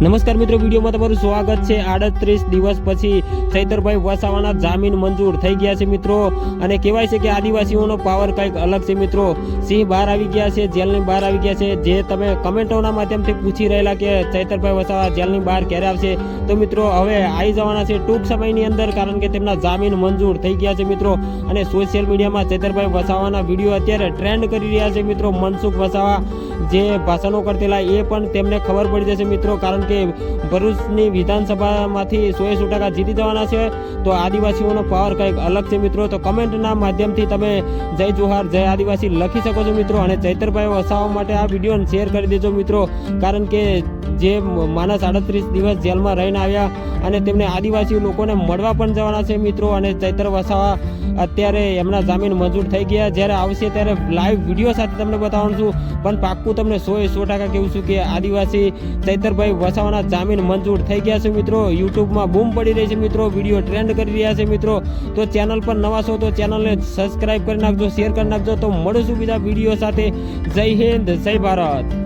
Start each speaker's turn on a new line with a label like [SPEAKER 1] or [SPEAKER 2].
[SPEAKER 1] નમસ્કાર મિત્રો, વિડીયોમાં તમારું સ્વાગત છે। 38 દિવસ પછી ચૈતરભાઈ વસાવાના જામીન મંજૂર થઈ ગયા છે મિત્રો। અને કહેવાય છે કે આદિવાસીઓનો પાવર કંઈક અલગ છે મિત્રો। સિંહ બહાર આવી ગયા છે, જેલની બહાર આવી ગયા છે। જે તમે કમેન્ટોના માધ્યમથી પૂછી રહેલા કે ચૈતરભાઈ વસાવા જેલની બહાર ક્યારે આવશે, તો મિત્રો હવે આવી જવાના છે ટૂંક સમયની અંદર, કારણ કે તેમના જામીન મંજૂર થઈ ગયા છે મિત્રો। અને સોશિયલ મીડિયામાં ચૈતરભાઈ વસાવાના વિડીયો અત્યારે ટ્રેન્ડ કરી રહ્યા છે મિત્રો। મનસુખ વસાવા જે ભાષણો કરતેલા એ પણ તેમને ખબર પડી જશે મિત્રો, કારણ કે ભરૂચની વિધાનસભામાંથી 100% જીતી જવાના છે। તો આદિવાસીઓનો પાવર કંઈક અલગ છે મિત્રો। તો કમેન્ટના માધ્યમથી તમે જય જોહાર, જય આદિવાસી લખી શકો છો મિત્રો। અને ચૈતરભાઈ વસાવા માટે આ વિડીયોને શેર કરી દેજો મિત્રો, કારણ કે જે માણસ 38 દિવસ જેલમાં રહીને આવ્યા અને તેમને આદિવાસી લોકોને મળવા પણ જવાના છે મિત્રો। અને ચૈતર વસાવા અત્યારે એમના જામીન મંજૂર થઈ ગયા। જ્યારે આવશે ત્યારે લાઈવ વિડીયો સાથે તમને બતાવવાનું છું, પણ પાક્કું તમને 100% કહું છું કે આદિવાસી ચૈતરભાઈ વસાવાના જામીન મંજૂર થઈ ગયા છે મિત્રો। યુટ્યુબમાં બૂમ પડી રહી છે મિત્રો, વિડીયો ટ્રેન્ડ કરી રહ્યા છે મિત્રો। તો ચેનલ પર નવા છો તો ચેનલને સબસ્ક્રાઈબ કરી નાખજો, શેર કરી નાખજો। તો મળીશું બીજા વિડીયો સાથે। જય હિન્દ, જય ભારત।